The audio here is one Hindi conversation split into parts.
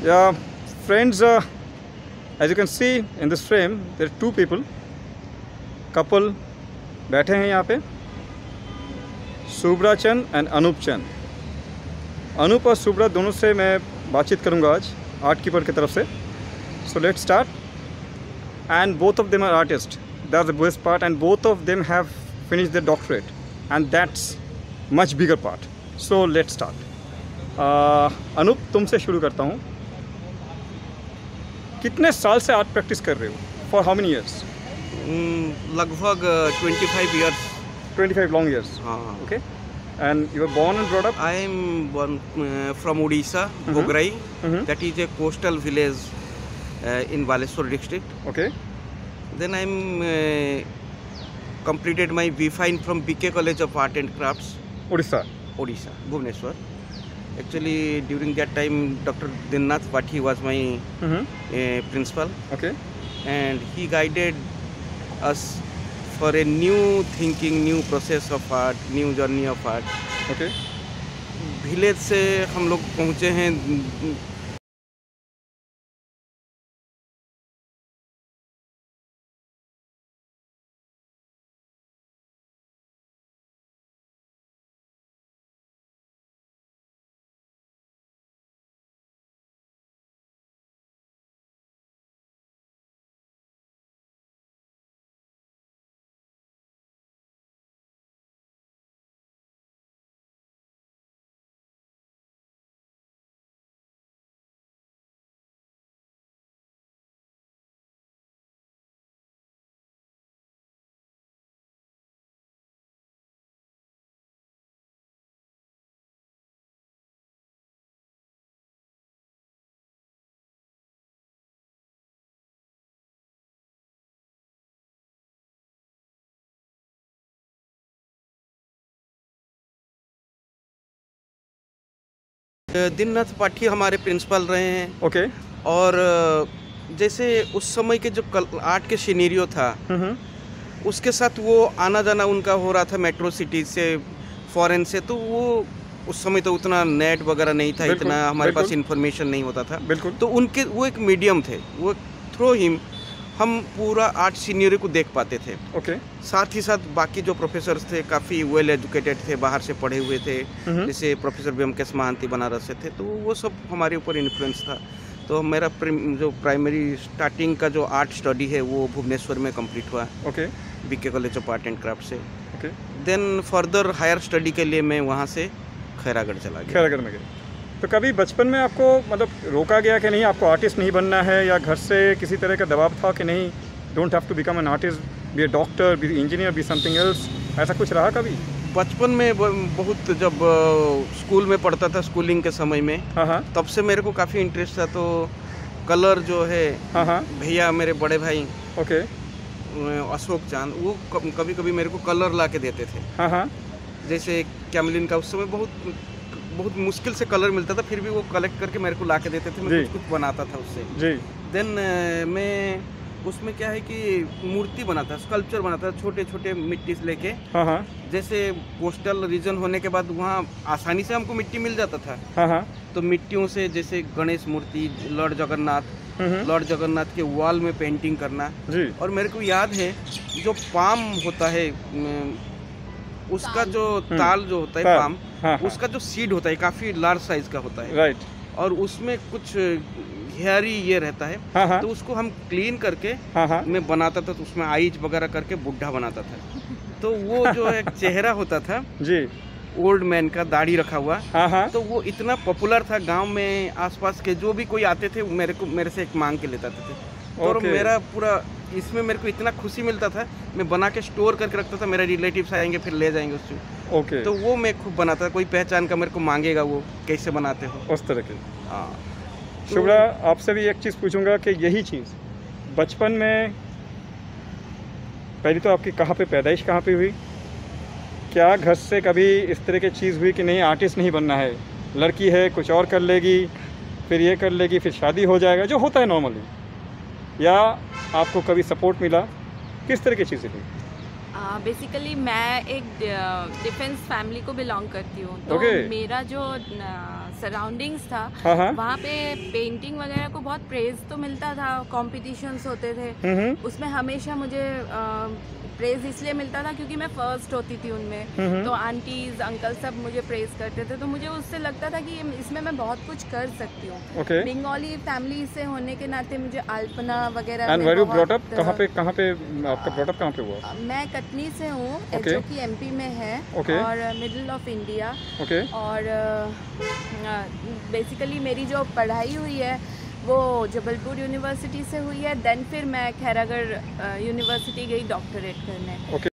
Yeah, friends, as you can see in this frame, there are two people, couple बैठे हैं यहाँ पे, शुभ्रा चंद एंड अनूप चंद। अनूप और शुभ्रा दोनों से मैं बातचीत करूँगा आज आर्ट कीपर की तरफ से। So let's start. And both of them are artist, that's the best part, and both of them have finished their doctorate and that's much bigger part. So let's start. Anup, तुमसे शुरू करता हूँ। कितने साल से आर्ट प्रैक्टिस कर रहे हो? For how many years? लगभग 25 years. 25 long years. Okay. And you were born and brought up? I am born from Odisha, Bograi. That is a coastal village in Baleswar district. Okay. Then I am completed my B.Fine from BK College of Art and Crafts. Odisha, Bhubaneswar. Actually, during that time, Dr. Dinnath Pathi was my principal. Okay. And he guided us for a new thinking, new process of art, new journey of art. Okay. Village से हम लोग पहुँचे हैं दीननाथ पाठी हमारे प्रिंसिपल रहे हैं। Okay. और जैसे उस समय के जो आर्ट के सिनेरियो था उसके साथ वो आना जाना उनका हो रहा था मेट्रो सिटी से, फॉरेन से, तो वो उस समय तो उतना नेट वगैरह नहीं था, इतना हमारे पास इंफॉर्मेशन नहीं होता था। बिल्कुल। तो उनके वो एक मीडियम थे, वो थ्रू हिम हम पूरा आर्ट सीनियरी को देख पाते थे। Okay. साथ ही साथ बाकी जो प्रोफेसर्स थे काफ़ी वेल एजुकेटेड थे, बाहर से पढ़े हुए थे, जैसे प्रोफेसर ब्योमकेश महांती बनारस से थे, तो वो सब हमारे ऊपर इन्फ्लुएंस था। तो मेरा जो प्राइमरी स्टार्टिंग का जो आर्ट स्टडी है वो भुवनेश्वर में कंप्लीट हुआ। Okay. BK college of art and craft से। Okay. Then further higher study के लिए मैं वहाँ से खैरागढ़ चला गया। खैरागढ़ में गए। तो कभी बचपन में आपको मतलब रोका गया कि नहीं आपको आर्टिस्ट नहीं बनना है, या घर से किसी तरह का दबाव था कि नहीं don't have to become an artist, be a doctor, be engineer, be something else, ऐसा कुछ रहा कभी? बचपन में बहुत, जब स्कूल में पढ़ता था, स्कूलिंग के समय में, तब से मेरे को काफ़ी इंटरेस्ट था। तो कलर जो है, भैया मेरे बड़े भाई, ओके, अशोक चांद, वो कभी कभी मेरे को कलर ला के देते थे। जैसे कैमलिन का उस समय बहुत मुश्किल से कलर मिलता था, फिर भी वो कलेक्ट करके मेरे को ला के देते थे, मैं कुछ बनाता था उससे। जी। देन मैं उसमें क्या है कि मूर्ति बनाता, स्कल्पचर बनाता, छोटे छोटे मिट्टी से लेके। जैसे कोस्टल रीजन होने के बाद वहाँ आसानी से हमको मिट्टी मिल जाता था। तो मिट्टियों से जैसे गणेश मूर्ति, लॉर्ड जगन्नाथ के वॉल में पेंटिंग करना। और मेरे को याद है जो पाम होता है, उसका जो ताल जो होता है पाम, उसका जो सीड होता है काफी लार्ज साइज का होता है। राइट। और उसमें कुछ हेयरी ये रहता है, तो उसको हम क्लीन करके मैं बनाता था, तो उसमें आईज वगैरह करके बुढ़ा बनाता था। तो वो जो एक चेहरा होता था जी, ओल्ड मैन का, दाढ़ी रखा हुआ, तो वो इतना पॉपुलर था गांव में। आसपास के जो भी कोई आते थे मेरे से एक मांग के लेते थे। और मेरा पूरा इसमें मेरे को इतना खुशी मिलता था, मैं बना के स्टोर करके रखता था, मेरे रिलेटिव्स आएंगे फिर ले जाएंगे उसको। ओके। तो वो मैं खूब बनाता था, कोई पहचान का मेरे को मांगेगा वो कैसे बनाते हो, उस तरह के। हाँ। शुभ्रा, आपसे भी एक चीज़ पूछूंगा कि यही चीज़ बचपन में, पहले तो आपकी कहाँ पे पैदाइश कहाँ पे हुई? क्या घर से कभी इस तरह की चीज़ हुई कि नहीं आर्टिस्ट नहीं बनना है, लड़की है कुछ और कर लेगी, फिर ये कर लेगी, फिर शादी हो जाएगा, जो होता है नॉर्मली, या आपको कभी सपोर्ट मिला? किस तरह की चीज़ें हुई? बेसिकली मैं एक डिफेंस फैमिली को बिलोंग करती हूँ, तो मेरा जो सराउंडिंग्स था वहाँ पे पेंटिंग वगैरह को बहुत प्रेज तो मिलता था, कॉम्पिटिशन्स होते थे, उसमें हमेशा मुझे प्रेज इसलिए मिलता था क्योंकि मैं फर्स्ट होती थी उनमें, तो आंटीज अंकल सब मुझे प्रेज करते थे, तो मुझे उससे लगता था कि इसमें मैं बहुत कुछ कर सकती हूँ। बंगाली फैमिली से होने के नाते मुझे अल्पना वगैरह। And where you brought up? कहाँ पे आपका ब्रॉट अप कहाँ पे हुआ? मैं कटनी से हूँ, जो कि एमपी में है, और मिडिल ऑफ इंडिया। और बेसिकली मेरी जो पढ़ाई हुई है वो जबलपुर यूनिवर्सिटी से हुई है, देन फिर मैं खैरागढ़ यूनिवर्सिटी गई डॉक्टरेट करने।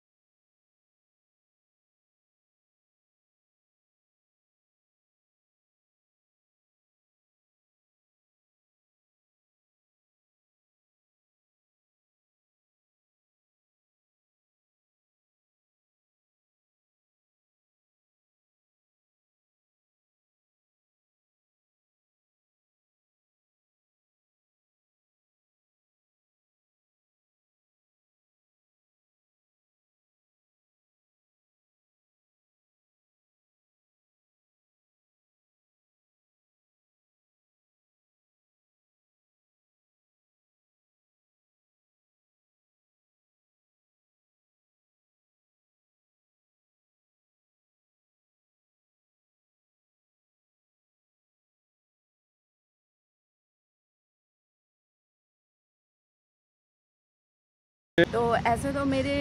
तो ऐसे तो मेरे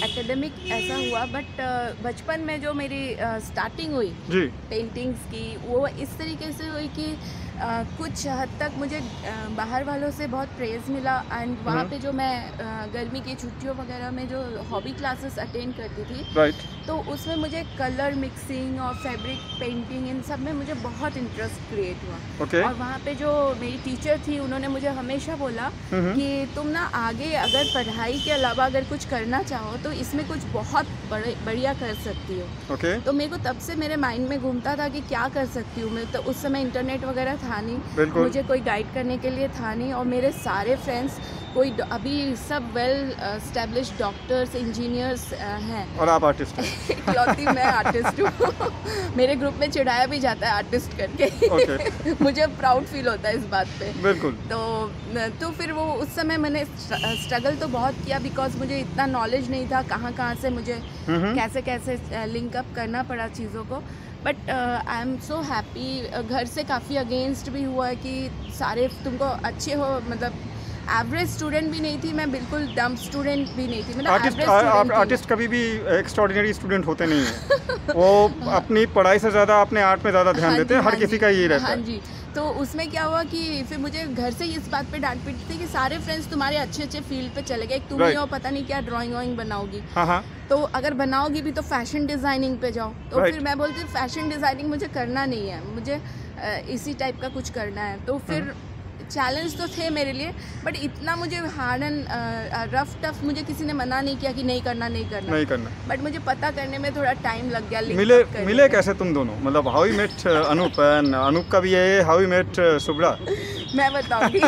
एकेडमिक ऐसा हुआ, बट बचपन में जो मेरी स्टार्टिंग हुई पेंटिंग्स की, वो इस तरीके से हुई कि कुछ हद तक मुझे बाहर वालों से बहुत प्रेज़ मिला। एंड वहाँ पे जो मैं गर्मी की छुट्टियों वगैरह में जो हॉबी क्लासेस अटेंड करती थी, तो उसमें मुझे कलर मिक्सिंग और फैब्रिक पेंटिंग इन सब में मुझे बहुत इंटरेस्ट क्रिएट हुआ। और वहाँ पे जो मेरी टीचर थी, उन्होंने मुझे हमेशा बोला कि तुम ना आगे अगर पढ़ाई के अलावा अगर कुछ करना चाहो तो इसमें कुछ बहुत बढ़िया कर सकती हो। तो मेरे को तब से मेरे माइंड में घूमता था कि क्या कर सकती हूँ मैं। तो उस समय इंटरनेट वगैरह था नहीं, मुझे कोई गाइड करने के लिए था नहीं, और मेरे सारे फ्रेंड्स कोई अभी सब वेल एस्टेब्लिश्ड डॉक्टर्स इंजीनियर्स हैं, और आप आर्टिस्ट हैं। इकलौती मैं आर्टिस्ट हूँ। मेरे ग्रुप में चिढ़ाया भी जाता है आर्टिस्ट करके। मुझे प्राउड फील होता है इस बात पे। बिल्कुल। तो फिर वो उस समय मैंने स्ट्रगल तो बहुत किया, बिकॉज मुझे इतना नॉलेज नहीं था कहाँ से मुझे कैसे कैसे लिंकअप करना पड़ा चीज़ों को। But I am so happy. घर से काफ़ी अगेंस्ट भी हुआ है कि सारे तुमको अच्छे हो, मतलब एवरेज स्टूडेंट भी नहीं थी मैं, बिल्कुल डम स्टूडेंट भी नहीं थी, मतलब आर्टिस्ट कभी भी एक्स्ट्राऑर्डिनरी स्टूडेंट होते नहीं हैं। वो अपनी पढ़ाई से ज़्यादा अपने आर्ट में ज़्यादा ध्यान देते हैं, हर किसी का यही रहता है। हाँ जी। तो उसमें क्या हुआ कि फिर मुझे घर से इस बात पे डांट पीटती थी कि सारे फ्रेंड्स तुम्हारे अच्छे अच्छे फील्ड पे चले गए, तुम ही हो पता नहीं क्या ड्राइंग वाइंग बनाओगी। तो अगर बनाओगी भी तो फैशन डिज़ाइनिंग पे जाओ। तो फिर मैं बोलती फैशन डिज़ाइनिंग मुझे करना नहीं है, मुझे इसी टाइप का कुछ करना है। तो फिर चैलेंज तो थे मेरे लिए, बट इतना मुझे हार्ड एंड रफ टफ मुझे किसी ने मना नहीं किया कि नहीं करना। बट मुझे पता करने में थोड़ा टाइम लग गया। मिले कैसे तुम दोनों? मतलब how you met Anup, and Anup का भी है हाउ यू मेट शुभ्रा? मैं बताऊंगी।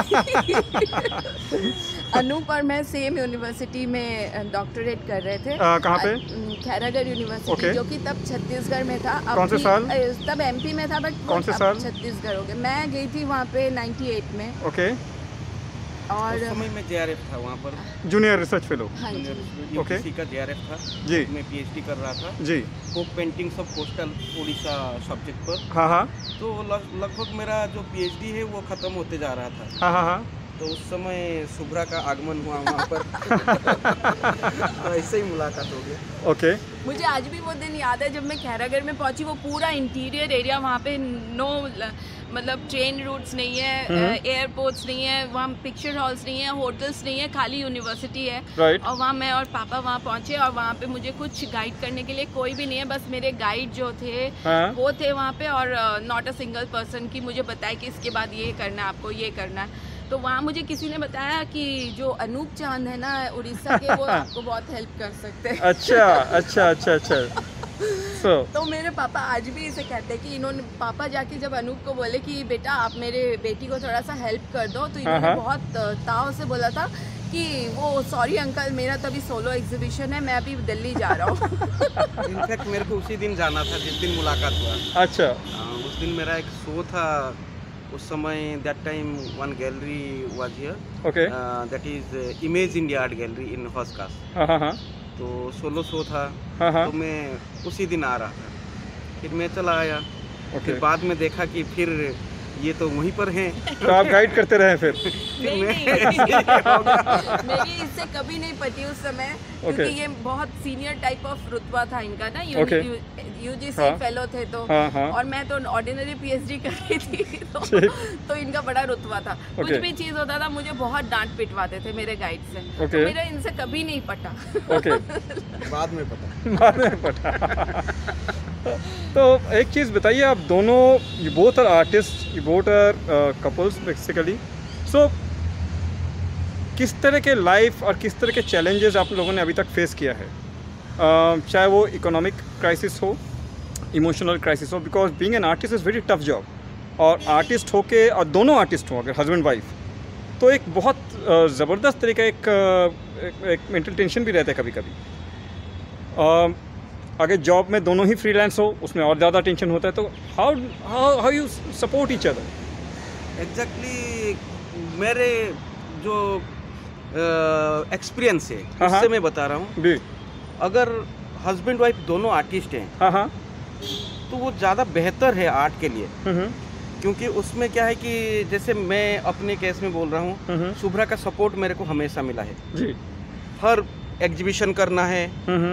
अनूप और मैं सेम यूनिवर्सिटी में डॉक्टरेट कर रहे थे। कहाँ पे? खैरागढ़ यूनिवर्सिटी, जो कि तब छत्तीसगढ़ में था। कौन से साल? तब एमपी में था, बट कौन से साल? छत्तीसगढ़ हो गया। मैं गई थी वहाँ पे 98 में। और उस समय में जेआरएफ था वहाँ पर, जूनियर रिसर्च फेलो। हाँ जी। यूपीसी का जेआरएफ था जी, मैं पीएचडी कर रहा था जी, वो पेंटिंग सब कोस्टल उड़ीसा सब्जेक्ट पर। तो लगभग मेरा जो पीएचडी है वो खत्म होते जा रहा था। तो उस समय शुभ्रा का आगमन हुआ वहाँ पर। तो ऐसे ही मुलाकात हो गई। मुझे आज भी वो दिन याद है जब मैं खैरागढ़ में पहुंची। वो पूरा इंटीरियर एरिया, वहाँ पे मतलब ट्रेन रूट्स नहीं है, एयरपोर्ट्स नहीं है, वहाँ पिक्चर हॉल्स नहीं है, होटल्स नहीं है, खाली यूनिवर्सिटी है। और वहाँ मैं और पापा वहाँ पहुँचे, और वहाँ पे मुझे कुछ गाइड करने के लिए कोई भी नहीं है, बस मेरे गाइड जो थे वो थे वहाँ पे, और नॉट अ सिंगल पर्सन की मुझे बताया कि इसके बाद ये करना है, आपको ये करना है। तो वहाँ मुझे किसी ने बताया कि जो अनूप चांद है ना उड़ीसा के, वो आपको बहुत हेल्प कर सकते हैं। अच्छा। तो मेरे पापा आज भी इसे कहते हैं कि इन्होंने, पापा जाके जब अनूप को बोले कि बेटा आप मेरे बेटी को थोड़ा सा हेल्प कर दो, तो इन्होंने बहुत ताव से बोला था कि वो सॉरी अंकल, मेरा तो अभी सोलो एग्जीबिशन है, मैं अभी दिल्ली जा रहा हूँ। इनफैक्ट मेरे को उसी दिन जाना था जिस दिन मुलाकात हुआ। अच्छा। उस दिन मेरा एक शो था, उस समय that time one gallery was here. Okay. That is image India art gallery in first class. हाँ। तो सोलो शो था। हाँ। तो मैं उसी दिन आ रहा था, फिर मैं चला आया। फिर बाद में देखा कि फिर ये तो वहीं पर हैं। तो आप गाइड करते रहे फिर? नहीं, मेरी इससे कभी नहीं पटी उस समय, क्योंकि ये बहुत सीनियर टाइप ऑफ रुतबा था इनका ना, यूजीसी फेलो थे तो। और मैं तो ऑर्डिनरी पीएचडी कर रही थी, तो इनका बड़ा रुतबा था। कुछ भी चीज होता था मुझे बहुत डांट पिटवाते थे मेरे गाइड से। तो मेरा इनसे कभी नहीं पटा। बाद में पता। तो एक चीज़ बताइए, आप दोनों, you both are artist, you both are couples basically, so किस तरह के लाइफ और किस तरह के चैलेंजेस आप लोगों ने अभी तक फेस किया है? चाहे वो इकोनॉमिक क्राइसिस हो, इमोशनल क्राइसिस हो, because being an artist is very tough job. और आर्टिस्ट होके, और दोनों आर्टिस्ट हों अगर हस्बैंड वाइफ, तो एक बहुत ज़बरदस्त तरीका एक मेंटल टेंशन भी रहता है कभी कभी। अगर जॉब में दोनों ही फ्रीलांस हो, उसमें और ज़्यादा टेंशन होता है। तो how you support each other? Exactly मेरे जो एक्सपीरियंस है उससे मैं बता रहा हूँ। अगर हस्बैंड वाइफ दोनों आर्टिस्ट हैं तो वो ज़्यादा बेहतर है आर्ट के लिए। क्योंकि उसमें क्या है कि जैसे मैं अपने केस में बोल रहा हूँ, शुभ्रा का सपोर्ट मेरे को हमेशा मिला है जी। हर एग्जीबिशन करना है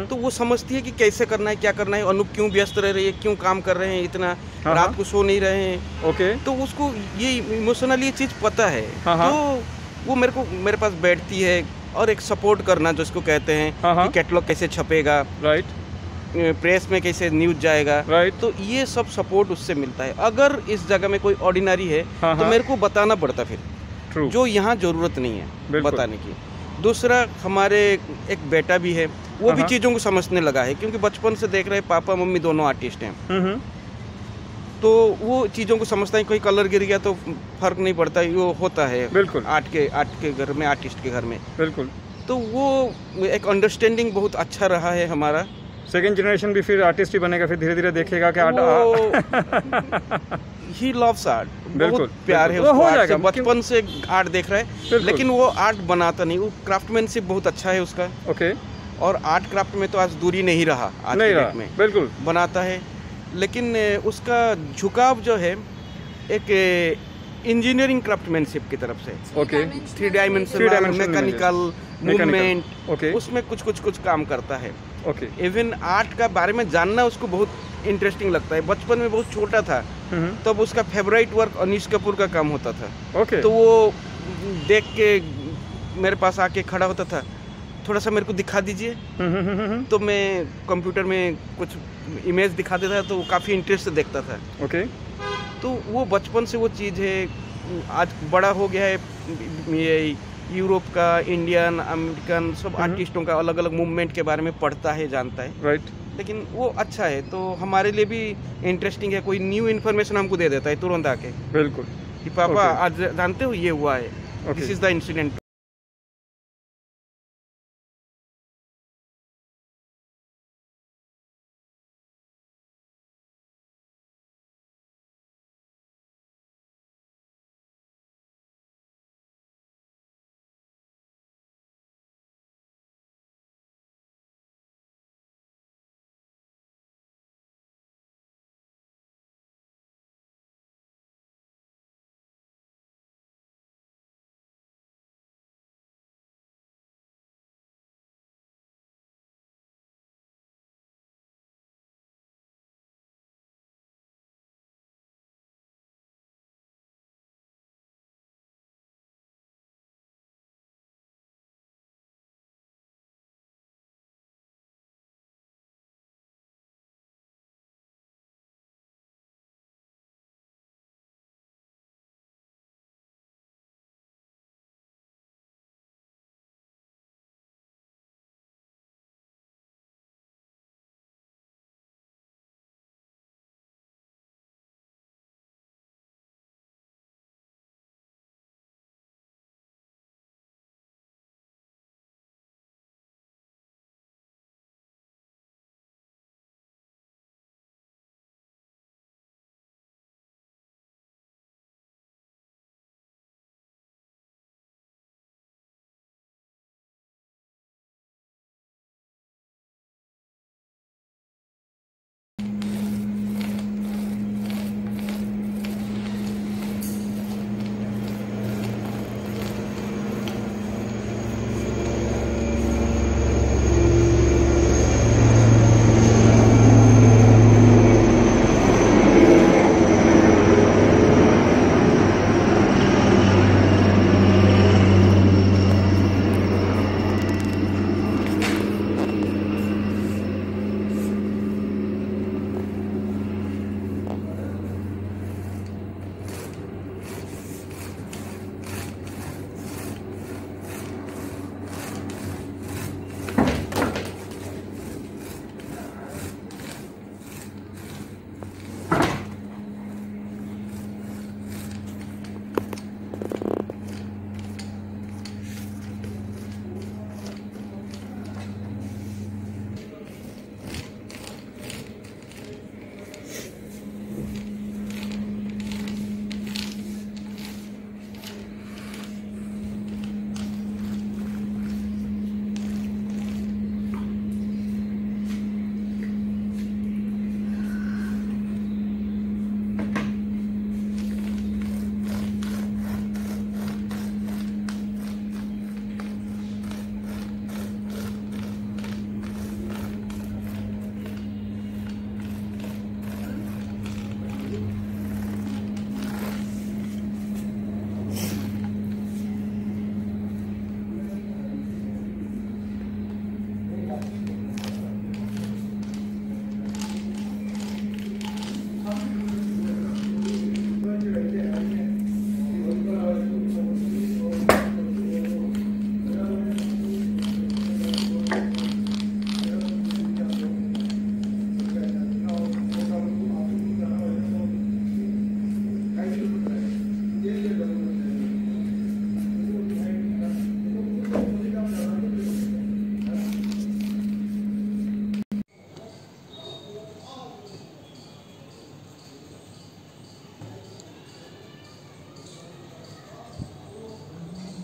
तो वो समझती है कि कैसे करना है, क्या करना है, अनूप क्यों व्यस्त रह रही है, क्यों काम कर रहे हैं इतना, रात को सो नहीं रहे हैं। तो उसको ये इमोशनली ये चीज़ पता है। तो वो मेरे पास बैठती है और एक सपोर्ट करना जिसको कहते हैं कि कैटलॉग कैसे छपेगा, राइट, प्रेस में कैसे न्यूज जाएगा, राइट। तो ये सब सपोर्ट उससे मिलता है। अगर इस जगह में कोई ऑर्डिनरी है तो मेरे को बताना पड़ता फिर, जो यहाँ जरूरत नहीं है बताने की। दूसरा, हमारे एक बेटा भी है, वो भी चीज़ों को समझने लगा है, क्योंकि बचपन से देख रहे हैं पापा मम्मी दोनों आर्टिस्ट हैं। तो वो चीज़ों को समझता है, कोई कलर गिर गया तो फर्क नहीं पड़ता, वो होता है बिल्कुल आर्ट के घर में, आर्टिस्ट के घर में बिल्कुल। तो वो एक अंडरस्टैंडिंग बहुत अच्छा रहा है हमारा। सेकेंड जनरेशन भी फिर आर्टिस्ट ही बनेगा, फिर धीरे धीरे देखेगा कि आर्ट ही लव्स आर्ट, बहुत प्यार है उसको आर्ट से, बचपन से आर्ट देख रहा है। लेकिन वो आर्ट बनाता नहीं, वो क्राफ्टमैनशिप बहुत अच्छा है उसका। ओके। और आर्ट क्राफ्ट में तो आज दूरी नहीं रहा आज के डेट में, बिल्कुल बनाता है। लेकिन उसका झुकाव जो है एक इंजीनियरिंग क्राफ्टमैनशिप की तरफ से, okay, 3 dimensional mechanical movement, okay, उसमें कुछ काम करता है। ओके। इवन आर्ट का बारे में जानना उसको बहुत इंटरेस्टिंग लगता है। बचपन में बहुत छोटा था तब उसका फेवरेट वर्क अनीश कपूर का काम होता था। ओके। तो वो देख के मेरे पास आके खड़ा होता था, थोड़ा सा मेरे को दिखा दीजिए। तो मैं कंप्यूटर में कुछ इमेज दिखा देता था, तो वो काफ़ी इंटरेस्ट से देखता था। ओके। तो वो बचपन से वो चीज़ है। आज बड़ा हो गया है, ये यूरोप का, इंडियन, अमेरिकन सब आर्टिस्टों का अलग अलग मूवमेंट के बारे में पढ़ता है, जानता है, राइट। लेकिन वो अच्छा है, तो हमारे लिए भी इंटरेस्टिंग है। कोई न्यू इन्फॉर्मेशन हमको दे देता है तुरंत आके, बिल्कुल, कि पापा आज जानते हो ये हुआ है, this is the incident.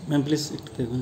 Ma'am please देखो।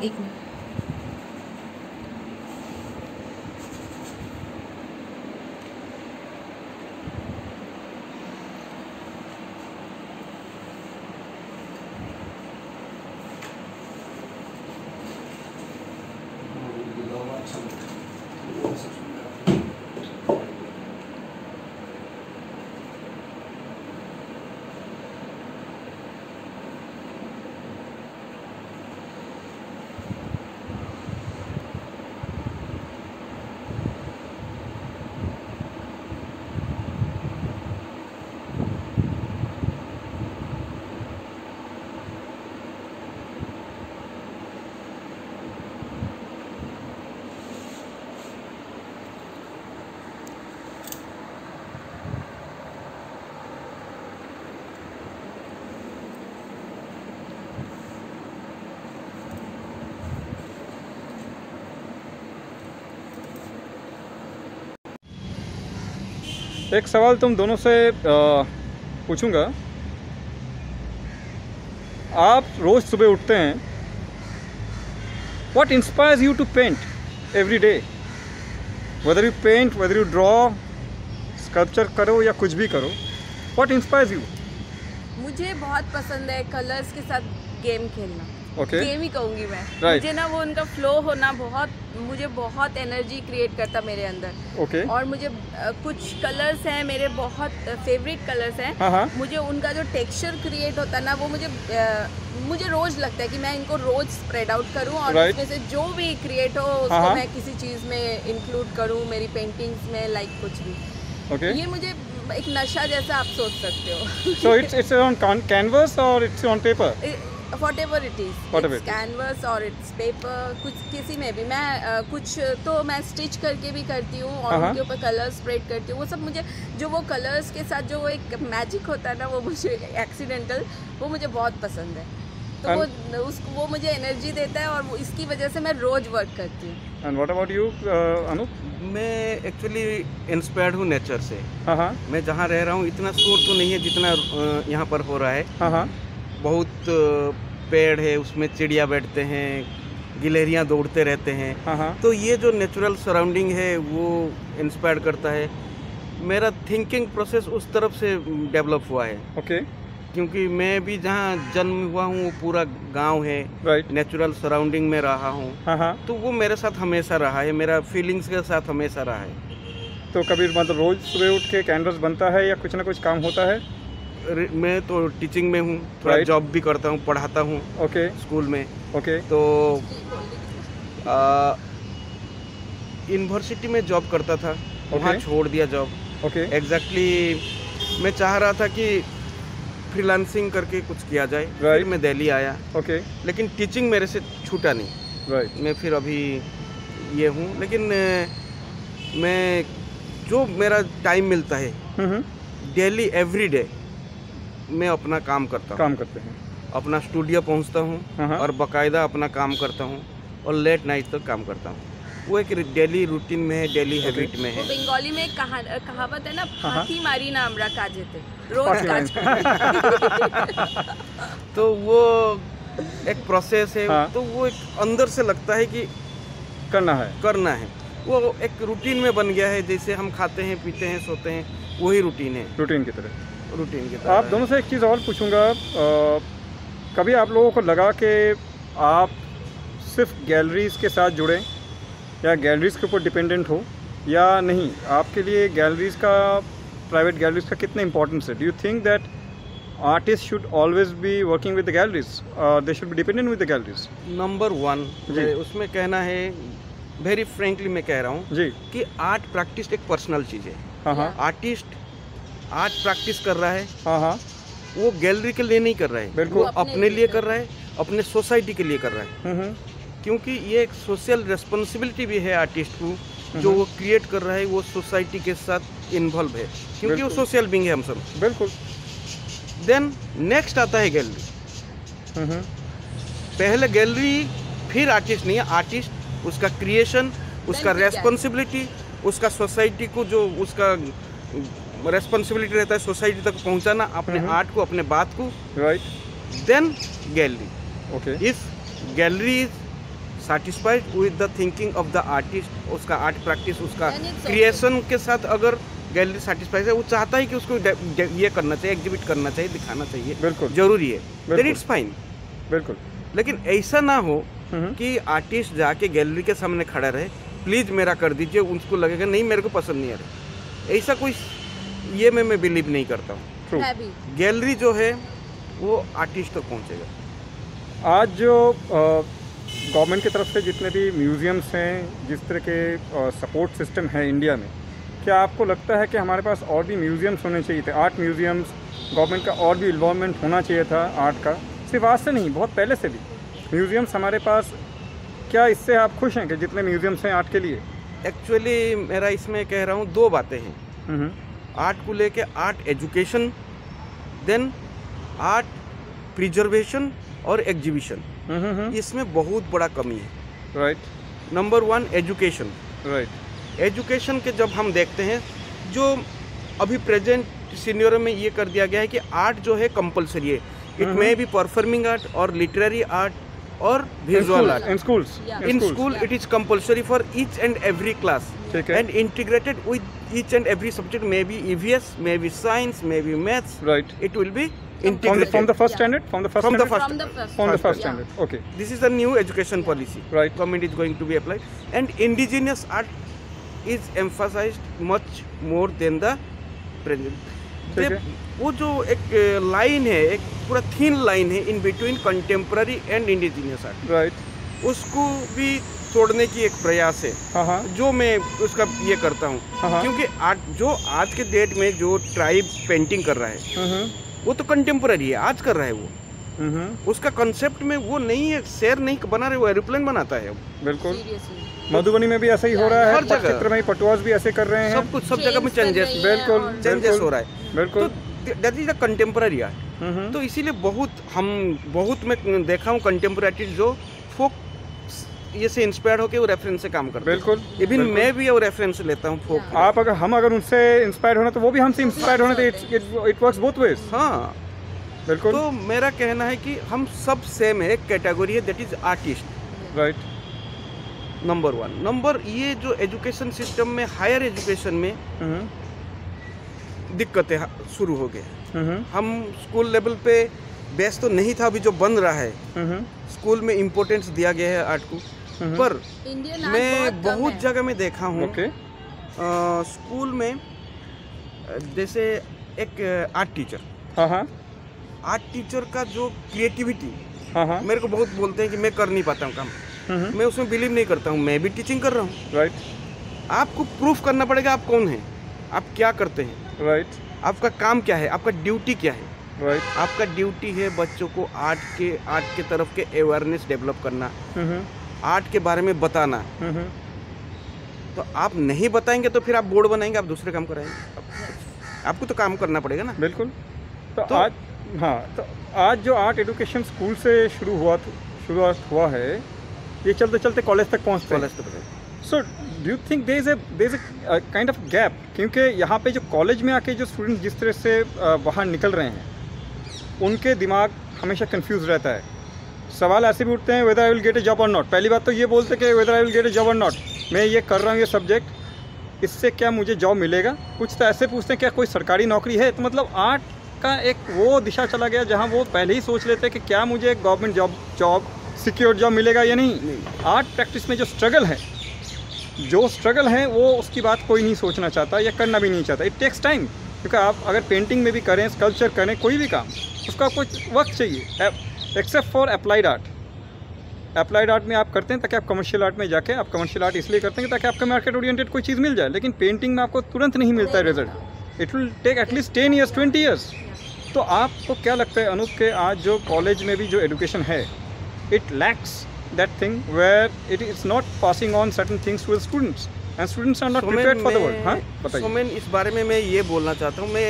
एक मिनट। एक सवाल तुम दोनों से पूछूंगा। आप रोज़ सुबह उठते हैं, what inspires you to paint every day? Whether you paint, whether you draw, sculpture करो या कुछ भी करो, व्हाट इंस्पायर्स यू? मुझे बहुत पसंद है कलर्स के साथ गेम खेलना। गेम ही कहूँगी मैं। मुझे ना वो उनका फ्लो होना मुझे बहुत एनर्जी क्रिएट करता मेरे अंदर। और मुझे कुछ कलर्स हैं मेरे बहुत फेवरेट कलर्स हैं। मुझे उनका जो टेक्सचर क्रिएट होता है ना, वो मुझे रोज लगता है कि मैं इनको रोज स्प्रेड आउट करूं और उसमें से जो भी क्रिएट हो उसको मैं किसी चीज़ में इंक्लूड करूं मेरी पेंटिंग्स में, लाइक कुछ भी। ये मुझे एक नशा जैसा आप सोच सकते हो। So it's on canvas or it's on paper? Whatever it is, it's canvas और it's paper, कुछ किसी में भी। मैं कुछ तो मैं स्टिच करके भी करती हूँ और उनके ऊपर कलर स्प्रेड करती हूँ। वो सब मुझे, जो वो कलर्स के साथ जो एक मैजिक होता है ना, वो मुझे एक्सीडेंटल, वो मुझे बहुत पसंद है। तो वो मुझे एनर्जी देता है और इसकी वजह से मैं रोज वर्क करती हूँ। And what about you, Anup? मैं एक्चुअली इंस्पायर्ड हूँ नेचर से। मैं जहाँ रह रहा हूँ इतना शोर तो नहीं है जितना यहाँ पर हो रहा है। बहुत पेड़ है, उसमें चिड़िया बैठते हैं, गिलहरियाँ दौड़ते रहते हैं। हाँ। तो ये जो नेचुरल सराउंडिंग है वो इंस्पायर करता है। मेरा थिंकिंग प्रोसेस उस तरफ से डेवलप हुआ है। ओके। क्योंकि मैं भी जहाँ जन्म हुआ हूँ वो पूरा गांव है, राइट। नेचुरल सराउंडिंग में रहा हूँ। हाँ। तो वो मेरे साथ हमेशा रहा है, मेरा फीलिंग्स के साथ हमेशा रहा है। तो कभी मतलब रोज सुबह उठ के कैनवस बनता है या कुछ ना कुछ काम होता है? मैं तो टीचिंग में हूँ, थोड़ा जॉब भी करता हूँ, पढ़ाता हूँ। ओके। स्कूल में। ओके। तो यूनिवर्सिटी में जॉब करता था, वहाँ छोड़ दिया जॉब। ओके। एग्जैक्टली मैं चाह रहा था कि फ्रीलांसिंग करके कुछ किया जाए। फिर मैं दिल्ली आया। ओके। लेकिन टीचिंग मेरे से छूटा नहीं। राइट। मैं फिर अभी ये हूँ, लेकिन मैं जो मेरा टाइम मिलता है डेली एवरी डे मैं अपना काम करता हूँ। अपना स्टूडियो पहुँचता हूँ और बाकायदा अपना काम करता हूँ और लेट नाइट तक काम करता हूँ। वो एक डेली रूटीन में है, डेली हैबिट में है। बंगाली में कहावत है ना, फांकी मारी ना हमरा काजे थे, रोज काज करते। तो वो एक प्रोसेस है। तो वो एक अंदर से लगता है कि करना है। वो एक रूटीन में बन गया है, जैसे हम खाते हैं, पीते हैं, सोते हैं, वही रूटीन है। रूटीन की तरह। आप दोनों से एक चीज़ और पूछूंगा, कभी आप लोगों को लगा कि आप सिर्फ गैलरीज के साथ जुड़ें या गैलरीज के ऊपर डिपेंडेंट हो या नहीं? आपके लिए गैलरीज का, प्राइवेट गैलरीज का कितना इंपॉर्टेंस है? Do you think that artist should always be working with the galleries, they should be dependent with the galleries? Number 1 उसमें कहना है, वेरी फ्रेंकली मैं कह रहा हूँ जी, कि आर्ट प्रैक्टिस एक पर्सनल चीज़ है। आर्टिस्ट आर्ट प्रैक्टिस कर रहा है, वो गैलरी के लिए नहीं कर रहा है, वो अपने लिए कर रहा है, अपने सोसाइटी के लिए कर रहा है। क्योंकि ये एक सोशल रिस्पॉन्सिबिलिटी भी है आर्टिस्ट को, जो वो क्रिएट कर रहा है वो सोसाइटी के साथ इन्वॉल्व है, क्योंकि वो सोशल बीइंग है हम सब। बिल्कुल। देन नेक्स्ट आता है गैलरी। पहले गैलरी, फिर आर्टिस्ट नहीं है। आर्टिस्ट, उसका क्रिएशन, उसका रेस्पॉन्सिबिलिटी, उसका सोसाइटी को जो उसका रेस्पॉन्सिबिलिटी रहता है सोसाइटी तक पहुंचाना अपने आर्ट को, अपने बात को। Right. Then gallery. Okay. If gallery is satisfied with the thinking of the artist, उसका आर्ट प्रैक्टिस, उसका क्रिएशन के साथ अगर गैलरी सेटिस्फाइड है, वो चाहता है कि उसको ये करना चाहिए, एग्जिबिट करना चाहिए, दिखाना चाहिए, बिल्कुल जरूरी है, देन इट्स फाइन। बिल्कुल। लेकिन ऐसा ना हो कि आर्टिस्ट जाके गैलरी के सामने खड़ा रहे, प्लीज मेरा कर दीजिए, उनको लगेगा नहीं मेरे को पसंद नहीं आ रहा। ऐसा कोई ये मैं बिलीव नहीं करता हूँ। गैलरी जो है वो आर्टिस्ट तक पहुँचेगा। आज जो गवर्नमेंट की तरफ से जितने भी म्यूज़ियम्स हैं, जिस तरह के सपोर्ट सिस्टम है इंडिया में, क्या आपको लगता है कि हमारे पास और भी म्यूज़ियम्स होने चाहिए थे? आर्ट म्यूज़ियम्स, गवर्नमेंट का और भी इन्वॉल्वमेंट होना चाहिए था आर्ट का, सिर्फ आज से नहीं, बहुत पहले से भी म्यूज़ियम्स हमारे पास। क्या इससे आप खुश हैं कि जितने म्यूज़ियम्स हैं आर्ट के लिए? एक्चुअली मेरा इसमें कह रहा हूँ 2 बातें हैं आर्ट को लेके। Art education, then art preservation और एग्जीबिशन। इसमें बहुत बड़ा कमी है। Right. Number 1 education. Right. Education के जब हम देखते हैं, जो अभी प्रेजेंट सीनियर में ये कर दिया गया है कि आर्ट जो है कंपलसरी है। It may be performing art और लिटरेरी आर्ट और visual art. In schools, in school it is compulsory for each and every class and integrated with each and every subject, maybe EVS, maybe science, maybe maths. Right. It will be integrated from the first standard, from the first standard. Okay. This is a new education policy. Right. Government is going to be applied, and indigenous art is emphasized much more than the present. वो जो एक लाइन है, एक पूरा थिन लाइन है in between contemporary and indigenous art. Right. उसको भी तोड़ने की एक प्रयास है, जो मैं उसका ये करता हूँ। क्योंकि जो आज के डेट में जो ट्राइब पेंटिंग कर रहा है वो तो कंटेम्पररी है, आज कर रहा है वो। उसका कंसेप्ट में वो नहीं है, शेर नहीं बना रहे, वो एरोप्लेन बनाता है। बिल्कुल। मधुबनी में भी ऐसा ही हो रहा है, हर जगह चित्र में पटवास भी ऐसे कर रहे हैं, सब कुछ, सब जगह में चेंजेस। बिल्कुल चेंजेस हो रहा है। बिल्कुल। That is the contemporary art. तो इसीलिए बहुत मैं देखा हूँ कंटेम्पररी जो फोक ये से इंस्पायर्ड होकर वो रेफरेंस से काम करते हैं। बिल्कुल। इवन मैं भी वो रेफरेंस लेता हूँ फोक। आप अगर उनसे इंस्पायर्ड होना तो वो भी हमसे इंस्पायर्ड होना, तो इट वर्क्स बोथ वेज। हाँ बिल्कुल। तो मेरा कहना है कि हम सब सेम है, एक कैटेगरी है, that is artist. Right, number 1। Number ये जो एजुकेशन सिस्टम में, हायर एजुकेशन में दिक्कतें शुरू हो गए। हम स्कूल लेवल पे बेस तो नहीं था, अभी जो बन रहा है स्कूल में इम्पोर्टेंस दिया गया है आर्ट को, पर मैं बहुत जगह में देखा हूँ स्कूल में, जैसे एक आर्ट टीचर, आर्ट टीचर का जो क्रिएटिविटी मेरे को बहुत बोलते हैं कि मैं कर नहीं पाता हूँ काम, मैं उसमें बिलीव नहीं करता हूँ। मैं भी टीचिंग कर रहा हूँ, राइट। आपको प्रूफ करना पड़ेगा आप कौन हैं, आप क्या करते हैं, राइट, आपका काम क्या है, आपका ड्यूटी क्या है, राइट। आपका ड्यूटी है बच्चों को आर्ट के तरफ के अवेयरनेस डेवलप करना, आर्ट के बारे में बताना। तो आप नहीं बताएंगे तो फिर आप बोर्ड बनाएंगे, आप दूसरे काम कराएंगे, आपको तो काम करना पड़ेगा ना। बिल्कुल। तो आज, हाँ, तो आज जो आर्ट एजुकेशन स्कूल से शुरुआत हुआ है, ये चलते चलते कॉलेज तक पहुँचते हैं। So do you think there is a kind of gap, क्योंकि यहाँ पे जो कॉलेज में आके जो स्टूडेंट्स जिस तरह से बाहर निकल रहे हैं, उनके दिमाग हमेशा कंफ्यूज रहता है। सवाल ऐसे भी उठते हैं whether I will get A job और नॉट। पहली बात तो ये बोलते कि whether I will get A job और नॉट, मैं ये कर रहा हूँ ये सब्जेक्ट, इससे क्या मुझे जॉब मिलेगा। कुछ तो ऐसे पूछते हैं क्या कोई सरकारी नौकरी है। तो मतलब आर्ट का एक वो दिशा चला गया जहाँ वो पहले ही सोच लेते हैं कि क्या मुझे एक गवर्नमेंट जॉब सिक्योर जॉब मिलेगा या नहीं। आर्ट प्रैक्टिस में जो स्ट्रगल है वो उसकी बात कोई नहीं सोचना चाहता या करना भी नहीं चाहता। इट टेक्स टाइम, क्योंकि आप अगर पेंटिंग में भी करें, स्कल्पचर करें, कोई भी काम, उसका कुछ वक्त चाहिए। Except for applied art. Applied art में आप करते हैं ताकि आप कमर्शियल आर्ट में जाके, आप कमर्शियल आर्ट इसलिए करते हैं ताकि आपका मार्केट ओरिएंटेड कोई चीज़ मिल जाए, लेकिन पेंटिंग में आपको तुरंत नहीं मिलता है result. It will take at least 10 years 20 years. तो आपको क्या लगता है अनूप के आज जो कॉलेज में भी जो एजुकेशन है, it lacks that thing where it is not passing on certain things to the students and students are not prepared for the world। हाँ, बताइए। मैं इस बारे में मैं ये बोलना चाहता हूँ, मैं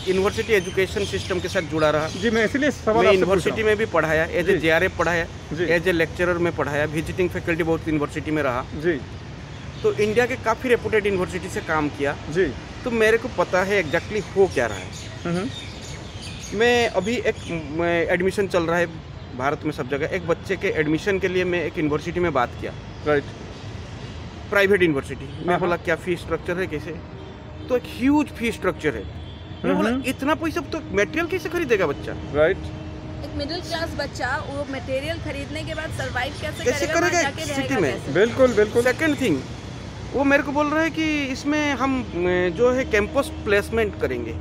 यूनिवर्सिटी एजुकेशन सिस्टम के साथ जुड़ा रहा जी। मैं इसलिए सवाल मैं यूनिवर्सिटी में भी पढ़ाया, एज ए JRF पढ़ाया, एज ए लेक्चरर में पढ़ाया, विजिटिंग फैकल्टी बहुत यूनिवर्सिटी में रहा जी। तो इंडिया के काफ़ी रेपुटेड यूनिवर्सिटी से काम किया जी। तो मेरे को पता है एग्जैक्टली हो क्या रहा है। मैं अभी एक एडमिशन चल रहा है भारत में सब जगह, एक बच्चे के एडमिशन के लिए मैं एक यूनिवर्सिटी में बात किया, राइट, प्राइवेट यूनिवर्सिटी। मैं बोला क्या फीस स्ट्रक्चर है, कैसे, तो एक ह्यूज फीस स्ट्रक्चर है। मैं बोला इतना पैसा तो मटेरियल कैसे खरीदेगा बच्चा, राइट। एक मिडिल क्लास बच्चा वो मटेरियल खरीदने के बाद सर्वाइव कैसे करेगा सिटी में। बिल्कुल बिल्कुल। सेकंड थिंग, वो मेरे को बोल रहा है कि इसमें हम जो है कैंपस प्लेसमेंट करेंगे।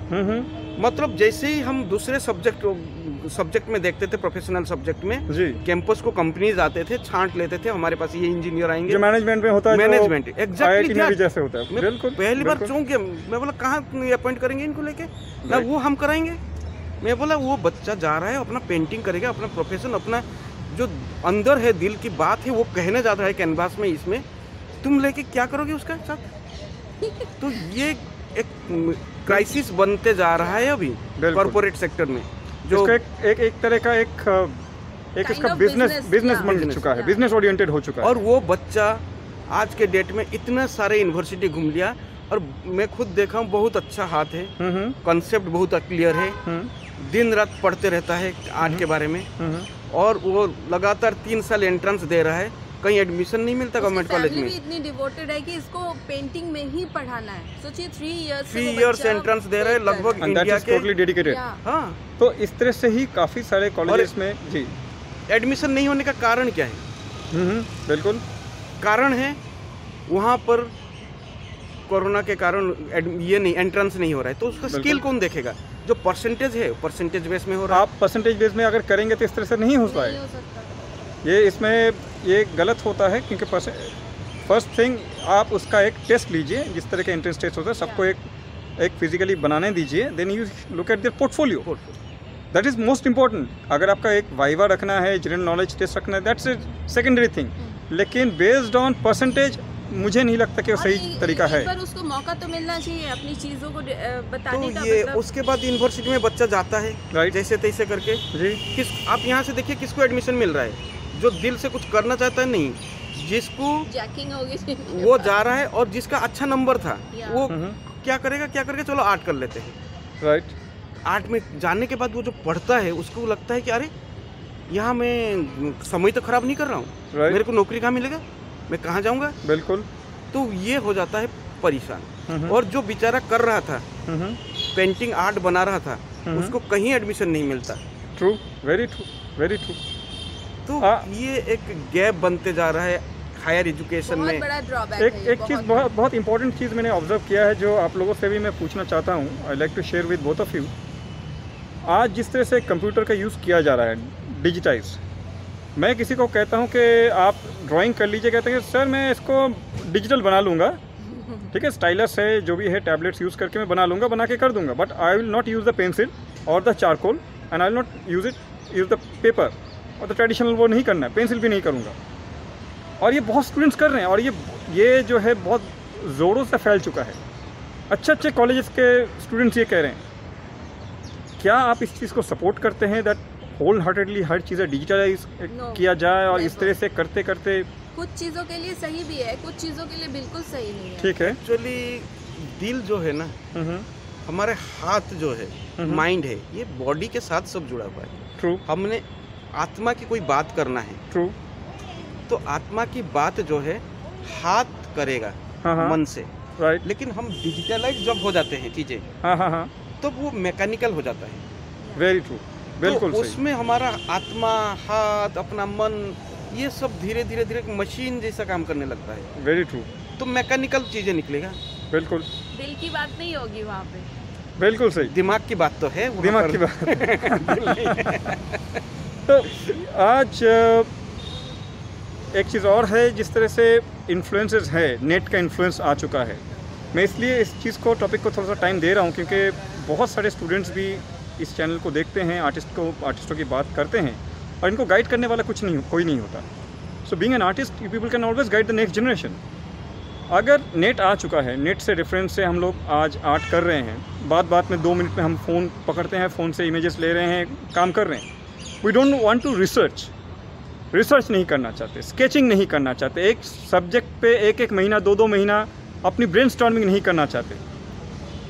मतलब जैसे ही हम दूसरे सब्जेक्ट में देखते थे, प्रोफेशनल सब्जेक्ट में जी, कैंपस को कंपनीज आते थे, छांट लेते थे, हमारे पास ये इंजीनियर आएंगे, जो मैनेजमेंट में होता है, मैनेजमेंट एग्जैक्टली जैसे होता है। बिल्कुल। पहली बार चौंक गया, मैं बोला कहाँ अपॉइंट करेंगे इनको लेके ना, वो हम कराएंगे। मैं बोला वो बच्चा जा रहा है, अपना पेंटिंग करेगा, अपना प्रोफेशन, अपना जो अंदर है, दिल की बात है, वो कहने जा रहा है कैनवास में, इसमें तुम लेके क्या करोगे उसका साथ। तो ये एक क्राइसिस बनते जा रहा है अभी कॉर्पोरेट सेक्टर में, जो एक तरह का एक इसका बिजनेस बन चुका है, बिजनेस ओरिएंटेड हो चुका है। और वो बच्चा आज के डेट में इतने सारे यूनिवर्सिटी घूम लिया, और मैं खुद देखा हूँ, बहुत अच्छा हाथ है, कॉन्सेप्ट बहुत क्लियर है, दिन रात पढ़ते रहता है आर्ट के बारे में, और वो लगातार 3 साल एंट्रेंस दे रहा है, कहीं एडमिशन नहीं मिलता गवर्नमेंट कॉलेज में। इतनी डिवोटेड है कि इसको पेंटिंग में ही पढ़ाना है। सोचिए 3 इयर्स एंट्रेंस दे रहे हैं लगभग इंडिया के, टोटली डेडिकेटेड। हाँ, तो इस तरह से ही काफी सारे कॉलेजेस में जी एडमिशन नहीं होने का कारण क्या है? बिल्कुल कारण है वहाँ पर कोरोना के कारण ये नहीं, एंट्रेंस नहीं हो रहा है, तो उसका स्किल कौन देखेगा? जो परसेंटेज है, परसेंटेज बेस में हो रहा है। आप परसेंटेज बेस में अगर करेंगे तो इस तरह से नहीं हो पाएगा। ये इसमें ये गलत होता है, क्योंकि फर्स्ट थिंग आप उसका एक टेस्ट लीजिए, जिस तरह के एंट्रेंस टेस्ट होता है, सबको एक फिजिकली बनाने दीजिए, then you look at their portfolio, that is most important. अगर आपका एक वाइवा रखना है, जनरल नॉलेज टेस्ट रखना है, दैट्स ए सेकेंडरी थिंग, लेकिन बेस्ड ऑन परसेंटेज मुझे नहीं लगता कि वो सही तरीका है। पर उसको मौका तो मिलना चाहिए अपनी चीज़ों को बताने का। ये उसके बाद यूनिवर्सिटी में बच्चा जाता है, राइट, जैसे तैसे करके जी। आप यहाँ से देखिए किसको एडमिशन मिल रहा है, जो दिल से कुछ करना चाहता है, नहीं, जिसको जैकिंग होगी वो जा रहा है, और जिसका अच्छा नंबर था वो क्या करेगा, चलो आर्ट कर लेते हैं, राइट। आर्ट में जाने के बाद वो जो पढ़ता है उसको लगता है कि अरे यहाँ मैं समय तो खराब नहीं कर रहा हूँ, मेरे को नौकरी कहाँ मिलेगा, मैं कहाँ जाऊँगा। बिल्कुल। तो ये हो जाता है परेशान। और जो बेचारा कर रहा था, पेंटिंग आर्ट बना रहा था, उसको कहीं एडमिशन नहीं मिलता। True, very true, very true. तो ये एक गैप बनते जा रहा है हायर एजुकेशन में। बड़ा ड्रॉबैक है। एक चीज़ बहुत इंपॉर्टेंट चीज़ मैंने ऑब्जर्व किया है, जो आप लोगों से भी मैं पूछना चाहता हूँ। I like to share with both of you. आज जिस तरह से कंप्यूटर का यूज़ किया जा रहा है, डिजिटाइज, मैं किसी को कहता हूँ कि आप ड्राइंग कर लीजिए, कहते हैं सर मैं इसको डिजिटल बना लूँगा, ठीक है, स्टाइलस है जो भी है, टैबलेट्स यूज़ करके मैं बना लूँगा, बना के कर दूँगा, but I will not use the pencil और the charcoal and I will not use the paper और द ट्रेडिशनल, वो नहीं करना है, पेंसिल भी नहीं करूँगा। और ये बहुत स्टूडेंट्स कर रहे हैं और ये जो है बहुत ज़ोरों से फैल चुका है। अच्छे कॉलेजेस के स्टूडेंट्स ये कह रहे हैं। क्या आप इस चीज़ को सपोर्ट करते हैं दैट होल हार्टेडली हर चीज़ें डिजिटलाइज किया जाए और इस तरह से करते करते? कुछ चीज़ों के लिए सही भी है, कुछ चीज़ों के लिए बिल्कुल सही नहीं है। ठीक है। एक्चुअली दिल जो है ना, हमारे हाथ जो है, माइंड है, ये बॉडी के साथ सब जुड़ा हुआ है। ट्रू। हमने आत्मा की कोई बात करना है, ट्रू, तो आत्मा की बात जो है हाथ करेगा मन से, राइट। लेकिन हम डिजिटलाइज जब हो जाते हैं चीजें, तो वो मैकेनिकल हो जाता है। वेरी ट्रू, बिल्कुल तो उसमें हमारा आत्मा, हाथ, अपना मन, ये सब धीरे धीरे मशीन जैसा काम करने लगता है। Very true. तो मैकेनिकल चीजें निकलेगा। बिल्कुल। दिल की बात नहीं होगी वहाँ पे। बिल्कुल सही। दिमाग की बात तो है, दिमाग की बात। तो आज एक चीज़ और है, जिस तरह से इन्फ्लुएंसर्स है, नेट का इन्फ्लुएंस आ चुका है। मैं इसलिए इस चीज़ को, टॉपिक को थोड़ा सा टाइम दे रहा हूँ क्योंकि बहुत सारे स्टूडेंट्स भी इस चैनल को देखते हैं, आर्टिस्टों की बात करते हैं और इनको गाइड करने वाला कोई नहीं होता। So being an artist, you people can always guide the next generation. अगर नेट आ चुका है, नेट से रेफरेंस से हम लोग आज आर्ट कर रहे हैं, बात में 2 मिनट में हम फ़ोन पकड़ते हैं, फ़ोन से इमेजेस ले रहे हैं, काम कर रहे हैं। We don't want to research नहीं करना चाहते, स्केचिंग नहीं करना चाहते, एक सब्जेक्ट पे एक महीना 2 महीना अपनी ब्रेनस्टॉर्मिंग नहीं करना चाहते।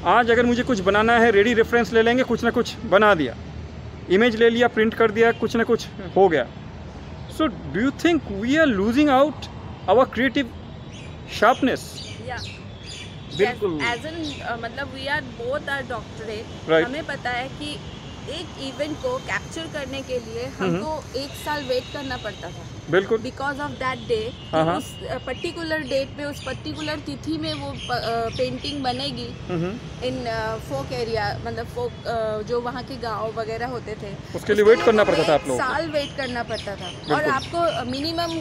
आज अगर मुझे कुछ बनाना है, रेडी रेफरेंस ले लेंगे, कुछ ना कुछ बना दिया, इमेज ले लिया, प्रिंट कर दिया, कुछ ना कुछ हो गया। So do you think we are losing out our creative sharpness? बिल्कुल। एज एन मतलब we are both are doctorate. हमें पता है कि एक इवेंट को कैप्चर करने के लिए हमको 1 साल वेट करना पड़ता था। बिल्कुल। बिकॉज ऑफ दैट डे, उस पर्टिकुलर डेट पे, उस पर्टिकुलर तिथि में वो पेंटिंग बनेगी इन फोक एरिया, मतलब फोक जो वहाँ के गांव वगैरह होते थे, उसके लिए वेट करना पड़ता था आप लोगों को। 1 साल वेट करना पड़ता था और आपको मिनिमम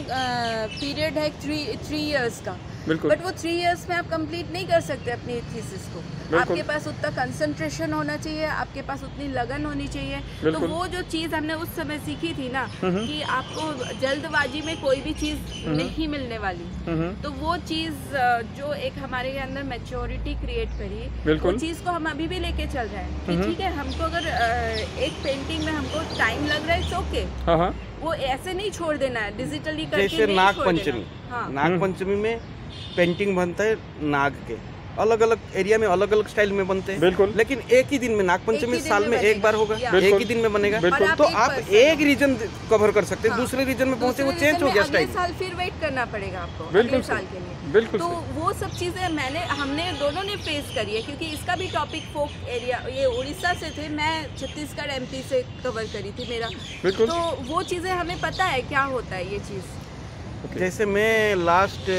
पीरियड है 3 इयर्स का। बट वो 3 इयर्स में आप कंप्लीट नहीं कर सकते अपनी थीसिस को। आपके पास उतना कंसंट्रेशन होना चाहिए, आपके पास उतनी लगन होनी चाहिए। तो वो जो चीज़ हमने उस समय सीखी थी ना, कि आपको जल्दबाजी में कोई भी चीज़ नहीं मिलने वाली, तो वो चीज़ जो एक हमारे अंदर मैच्योरिटी क्रिएट करी, वो चीज़ को हम अभी भी लेके चल रहे हैं कि ठीक है, हमको अगर एक पेंटिंग में हमको टाइम लग रहा है, इट्स ओके, वो ऐसे नहीं छोड़ देना है, डिजिटली करके जैसे नागपंचमी, नागपंचमी में पेंटिंग बनता है नाग के, अलग अलग एरिया में अलग अलग स्टाइल में बनते हैं। बिल्कुल। लेकिन एक ही दिन में, नागपंचमी साल में एक बार होगा, एक ही दिन में बनेगा। तो आप एक रीजन कवर कर सकते हैं, दूसरे रीजन में पहुंचे वो चेंज हो गया स्टाइल, अगले साल फिर वेट करना पड़ेगा आपको, अगले साल के लिए। बिल्कुल। तो वो सब चीज़ें हमने दोनों ने फेस करी है, क्योंकि इसका भी टॉपिक फोक एरिया, ये उड़ीसा से थे, मैं छत्तीसगढ़ MP से कवर करी थी मेरा। तो वो चीज़ें हमें पता है क्या होता है ये चीज़। जैसे मैं लास्ट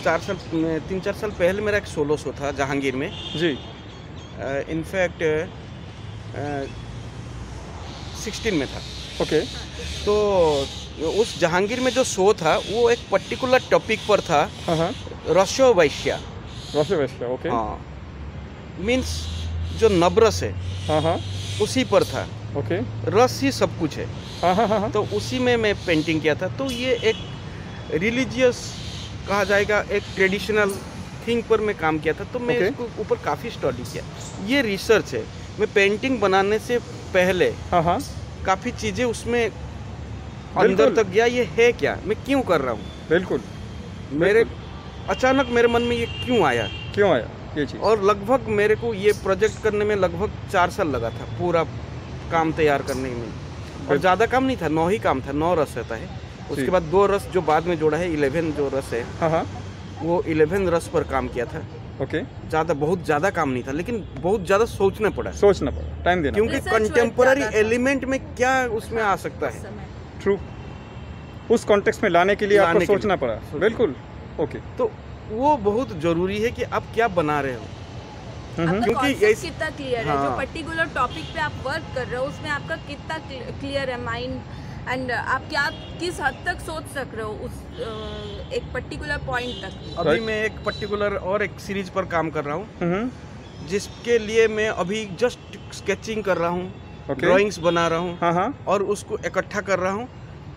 3-4 साल पहले मेरा एक सोलो शो था जहांगीर में जी। इनफैक्ट 16 में था। ओके। तो उस जहांगीर में जो शो था वो एक पर्टिकुलर टॉपिक पर था, रसो वैश्या। ओके। हाँ, मीन्स जो नबरस है, उसी पर था। ओके। रस ही सब कुछ है। तो उसी में मैं पेंटिंग किया था। तो ये एक रिलीजियस कहा जाएगा, एक ट्रेडिशनल थिंग पर मैं काम किया था। तो मैं इसको ऊपर काफ़ी स्टडी किया। ये रिसर्च है। मैं पेंटिंग बनाने से पहले काफ़ी चीज़ें उसमें अंदर तक गया, ये है क्या, मैं क्यों कर रहा हूँ। बिल्कुल। मेरे अचानक मेरे मन में ये क्यों आया ये चीज़। और लगभग मेरे को ये प्रोजेक्ट करने में लगभग 4 साल लगा था, पूरा काम तैयार करने में। और ज़्यादा काम नहीं था, 9 ही काम था, 9 रस रहता है। उसके बाद 2 रस जो बाद में जोड़ा है, 11 जो रस है, हाँ, वो 11 रस पर काम किया था। ओके, बहुत ज़्यादा काम नहीं था, लेकिन बहुत ज़्यादा सोचना पड़ा, टाइम देना, क्योंकि कंटेम्पररी एलिमेंट में क्या उसमें आ सकता है। ट्रू, उस कॉन्टेक्स्ट में लाने के लिए आपको सोचना पड़ा। बिल्कुल, ओके। तो वो बहुत जरूरी है कि आप क्या बना रहे हो, क्योंकि ये कितना क्लियर है, जो पर्टिकुलर टॉपिक पे आप वर्क कर रहे हो उसमें आपका कितना क्लियर है माइंड, एंड आप क्या किस हद तक सोच सक रहे हो उस एक पर्टिकुलर पॉइंट तक। अभी मैं एक पर्टिकुलर और एक सीरीज पर काम कर रहा हूँ, जिसके लिए मैं अभी जस्ट स्केचिंग कर रहा हूँ, ड्राइंग्स बना रहा हूँ और उसको इकट्ठा कर रहा हूँ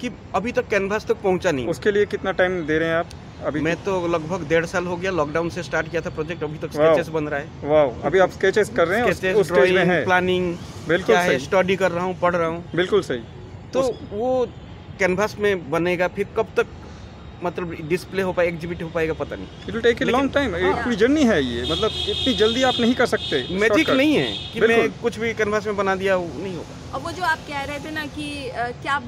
कि अभी तक कैनवास तक पहुँचा नहीं। उसके लिए कितना टाइम दे रहे हैं आप? अभी मैं तो लगभग 1.5 साल हो गया, लॉकडाउन से स्टार्ट किया था प्रोजेक्ट, अभी तक स्केचेस बन रहा है। वाह, अभी आप स्केचेस कर रहे हैं, उस स्टेज में है, प्लानिंग, बिल्कुल सही, स्टडी कर रहा हूँ, पढ़ रहा हूँ, बिल्कुल सही। तो वो कैनवास में बनेगा, फिर कब तक मतलब डिस्प्ले हो पाएगा, एग्जिबिट हो पाएगा, पता नहीं। It will take a long time, पूरी जर्नी है ये, मतलब इतनी जल्दी आप नहीं कर सकते। मैजिक नहीं है कि मैं कुछ भी कैनवास में बना दिया, नहीं होगा। और वो जो आप कह रहे थे ना कि क्या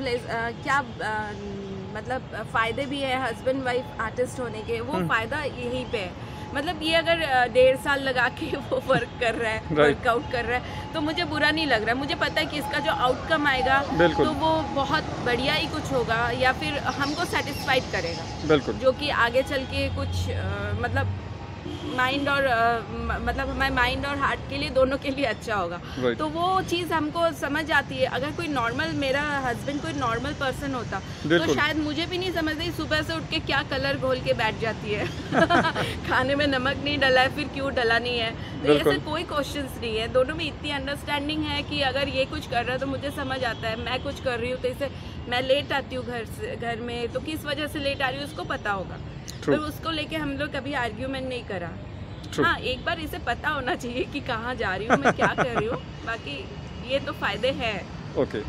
मतलब फ़ायदे भी है हस्बैंड वाइफ आर्टिस्ट होने के, वो फ़ायदा यहीं पे है। मतलब ये अगर 1.5 साल लगा के वो वर्क कर रहा है, वर्कआउट कर रहा है, तो मुझे बुरा नहीं लग रहा है। मुझे पता है कि इसका जो आउटकम आएगा तो वो बहुत बढ़िया ही कुछ होगा, या फिर हमको सेटिस्फाइड करेगा, बिल्कुल, जो कि आगे चल के कुछ मतलब माइंड और मतलब हमारे माइंड और हार्ट के लिए, दोनों के लिए अच्छा होगा। तो वो चीज़ हमको समझ आती है। अगर कोई नॉर्मल, मेरा हस्बैंड कोई नॉर्मल पर्सन होता तो शायद मुझे भी नहीं समझती सुबह से उठ के क्या कलर घोल के बैठ जाती है खाने में नमक नहीं डला है, फिर क्यों डला नहीं है। तो ऐसे कोई क्वेश्चंस नहीं है, दोनों में इतनी अंडरस्टैंडिंग है कि अगर ये कुछ कर रहा है तो मुझे समझ आता है, मैं कुछ कर रही हूँ तो इसे मैं लेट आती हूँ घर में, तो किस वजह से लेट आ रही हूँ उसको पता होगा। तो उसको लेके हम लोग कभी आर्ग्यूमेंट नहीं करा। हाँ, एक बार इसे पता होना चाहिए कि कहाँ जा रही हूँ मैं, क्या कर रही हूँ, बाकी ये तो फायदे हैं। ओके।